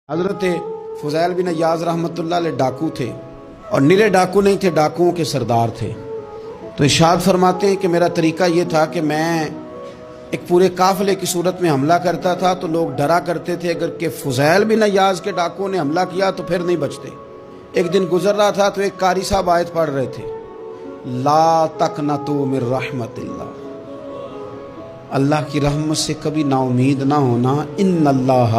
حضرت فضیل بن عیاض رحمۃ اللہ علیہ ڈاکو تھے، اور نیلے ڈاکو نہیں تھے، ڈاکوؤں کے سردار تھے۔ تو ارشاد فرماتے ہیں کہ میرا طریقہ یہ تھا کہ میں ایک پورے قافلے کی صورت میں حملہ کرتا تھا تو لوگ ڈرا کرتے تھے اگر کہ فضیل بن عیاض کے ڈاکوؤں نے حملہ کیا تو پھر نہیں بچتے۔ ایک دن گزر رہا تھا تو ایک قاری صاحب آیت پڑھ رہے تھے، لا تقنطوا من رحمت اللہ، اللہ کی رحمت سے کبھی نا امید نہ ہونا، ان اللہ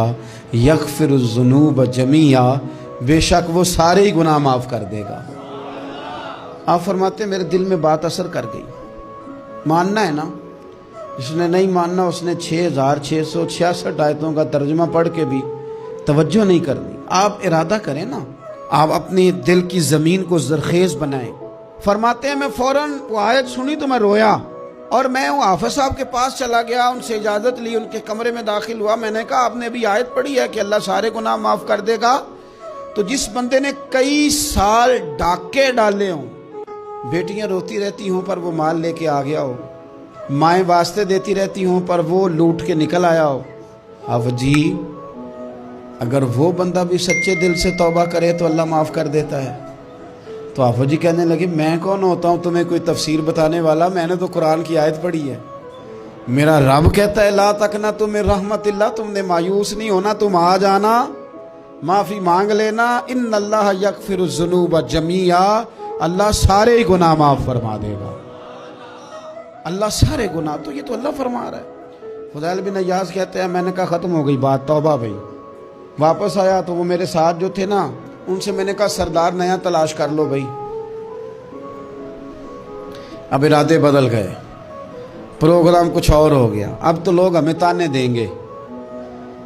یغفر الذنوب جمیعا، بے شک وہ سارے ہی گناہ معاف کر دے گا۔ آپ فرماتے ہیں میرے دل میں بات اثر کر گئی، ماننا ہے نا۔ جس نے نہیں ماننا اس نے 6666 آیتوں کا ترجمہ پڑھ کے بھی توجہ نہیں کرنی۔ آپ ارادہ کریں نا، آپ اپنی دل کی زمین کو زرخیز بنائیں۔ فرماتے ہیں میں فوراً وہ آیت سنی تو میں رویا، اور میں وہ حافظ صاحب کے پاس چلا گیا، ان سے اجازت لی، ان کے کمرے میں داخل ہوا۔ میں نے کہا آپ نے ابھی آیت پڑھی ہے کہ اللہ سارے گناہ معاف کر دے گا؟ تو جس بندے نے کئی سال ڈاکے ڈالے ہوں، بیٹیاں روتی رہتی ہوں پر وہ مال لے کے آ گیا ہو، مائیں واسطے دیتی رہتی ہوں پر وہ لوٹ کے نکل آیا ہو، اب جی اگر وہ بندہ بھی سچے دل سے توبہ کرے تو اللہ معاف کر دیتا ہے۔ تو آفو جی کہنے لگے میں کون ہوتا ہوں تمہیں کوئی تفسیر بتانے والا، میں نے تو قرآن کی آیت پڑھی ہے، میرا رب کہتا ہے لا تقنطوا من رحمت اللہ، تم نے مایوس نہیں ہونا، تم آ جانا، معافی مانگ لینا، ان اللہ یغفر الذنوب جمیعا، اللہ سارے ہی گناہ معاف فرما دے گا، اللہ سارے گناہ۔ تو یہ تو اللہ فرما رہا ہے۔ فضیل بن عیاض کہتے ہیں میں نے کہا ختم ہو گئی بات، توبہ بھائی۔ واپس آیا تو وہ میرے ساتھ جو تھے نا ان سے میں نے کہا سردار نیا تلاش کر لو بھائی۔ اب ارادے بدل گئے، پروگرام کچھ اور ہو گیا۔ اب تو لوگ ہمیں تانے دیں گے،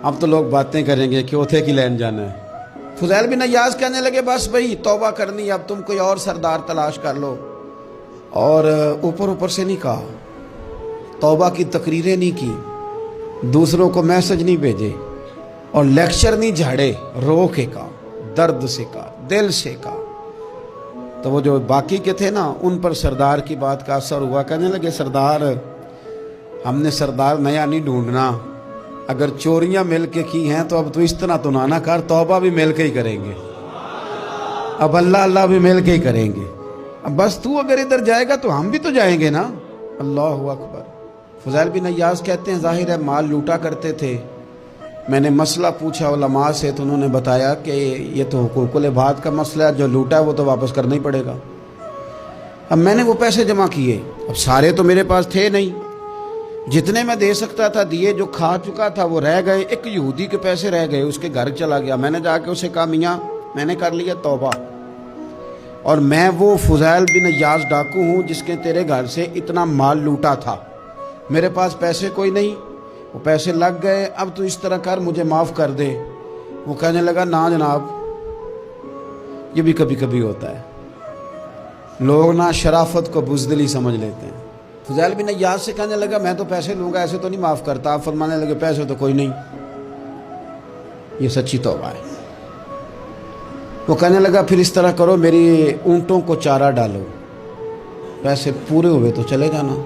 اب تو لوگ باتیں کریں گے کہ اوتھے کی لین جانا ہے۔ فضیل بن عیاض کہنے لگے بس بھائی توبہ کرنی، اب تم کوئی اور سردار تلاش کر لو۔ اور اوپر سے نہیں کہا، توبہ کی تقریریں نہیں کی، دوسروں کو میسج نہیں بھیجے، اور لیکچر نہیں جھاڑے، رو کے کہا، درد سے کہا، دل سے کہا۔ تو وہ جو باقی کے تھے نا ان پر سردار کی بات کا اثر ہوا، کہنے لگے سردار ہم نے سردار نیا نہیں ڈھونڈنا، اگر چوریاں مل کے کی ہیں تو اب تو اس طرح تو نہ کر، توبہ بھی مل کے ہی کریں گے، اب اللہ بھی مل کے ہی کریں گے، اب بس تو اگر ادھر جائے گا تو ہم بھی تو جائیں گے نا۔ اللہ اکبر۔ فضیل بن عیاض کہتے ہیں ظاہر ہے مال لوٹا کرتے تھے، میں نے مسئلہ پوچھا علماء سے تو انہوں نے بتایا کہ یہ تو حقوق العباد کا مسئلہ ہے، جو لوٹا ہے وہ تو واپس کرنا ہی پڑے گا۔ اب میں نے وہ پیسے جمع کیے، اب سارے تو میرے پاس تھے نہیں، جتنے میں دے سکتا تھا دیے، جو کھا چکا تھا وہ رہ گئے۔ ایک یہودی کے پیسے رہ گئے، اس کے گھر چلا گیا، میں نے جا کے اسے کہا میاں میں نے کر لیا توبہ، اور میں وہ فضیل بن عیاض ڈاکو ہوں جس کے تیرے گھر سے اتنا مال لوٹا تھا، میرے پاس پیسے کوئی نہیں، وہ پیسے لگ گئے، اب تو اس طرح کر مجھے معاف کر دے۔ وہ کہنے لگا نا جناب، یہ بھی کبھی کبھی ہوتا ہے، لوگ نا شرافت کو بزدلی سمجھ لیتے ہیں۔ فضیل بن عیاض سے کہنے لگا میں تو پیسے لوں گا، ایسے تو نہیں معاف کرتا۔ آپ فرمانے لگے پیسے تو کوئی نہیں، یہ سچی توبہ ہے۔ وہ کہنے لگا پھر اس طرح کرو میری اونٹوں کو چارہ ڈالو، پیسے پورے ہوئے تو چلے جانا۔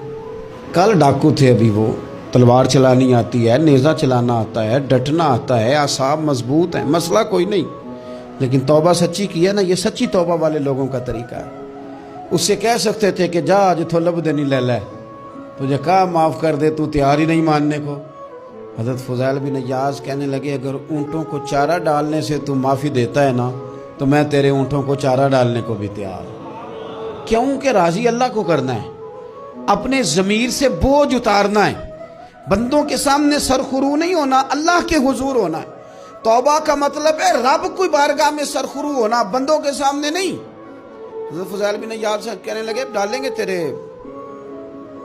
کل ڈاکو تھے، ابھی وہ تلوار چلانی آتی ہے، نیزہ چلانا آتا ہے، ڈٹنا آتا ہے، اعصاب مضبوط ہیں، مسئلہ کوئی نہیں، لیکن توبہ سچی کی ہے نا، یہ سچی توبہ والے لوگوں کا طریقہ ہے۔ اس سے کہہ سکتے تھے کہ جا جتھو لب دینی لے لے، تجھے کہا معاف کر دے، تو تیار ہی نہیں ماننے کو۔ حضرت فضیل بن عیاض کہنے لگے اگر اونٹوں کو چارہ ڈالنے سے تو معافی دیتا ہے نا تو میں تیرے اونٹوں کو چارہ ڈالنے کو بھی تیار ہوں۔ کیوں کہ راضی اللہ کو کرنا ہے، اپنے ضمیر سے بوجھ اتارنا ہے، بندوں کے سامنے سرخرو نہیں ہونا، اللہ کے حضور ہونا ہے۔ توبہ کا مطلب ہے رب کوئی بارگاہ میں سرخرو ہونا، بندوں کے سامنے نہیں۔ حضرت فضیل بن عیاض سے کہنے لگے ڈالیں گے تیرے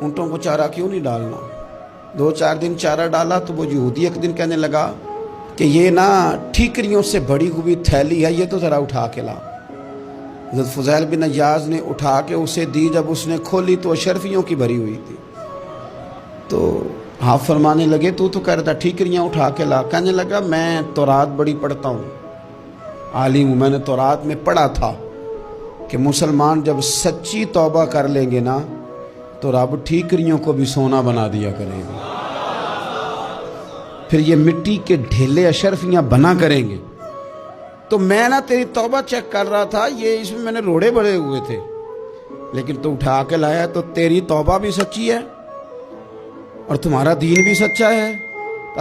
اونٹوں کو چارہ، کیوں نہیں ڈالنا۔ 2-4 دن چارہ ڈالا تو وہ یہودی ایک دن کہنے لگا کہ یہ نا ٹھیکریوں سے بڑی ہوئی تھیلی ہے، یہ تو ذرا اٹھا کے لا۔ حضرت فضیل بن عیاض نے اٹھا کے اسے دی، جب اس نے کھولی تو اشرفیوں کی بھری ہوئی تھی۔ تو آپ فرمانے لگے تو کہہ رہا تھا ٹھیکریاں اٹھا کے لا۔ کہنے لگا میں تورات بڑی پڑھتا ہوں، عالم ہوں، میں نے تورات میں پڑھا تھا کہ مسلمان جب سچی توبہ کر لیں گے نا تو رب ٹھیکریوں کو بھی سونا بنا دیا کرے گا، پھر یہ مٹی کے ڈھیلے اشرفیاں بنا کریں گے۔ تو میں نا تیری توبہ چیک کر رہا تھا, یہ اس میں میں نے روڑے بڑے ہوئے تھے, لیکن تو اٹھا کے لایا تو تیری توبہ بھی سچی ہے اور تمہارا دین بھی سچا ہے.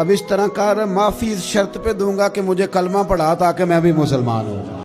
اب اس طرح کر, معافی اس شرط پہ دوں گا کہ مجھے کلمہ پڑھا تاکہ میں بھی مسلمان ہوں.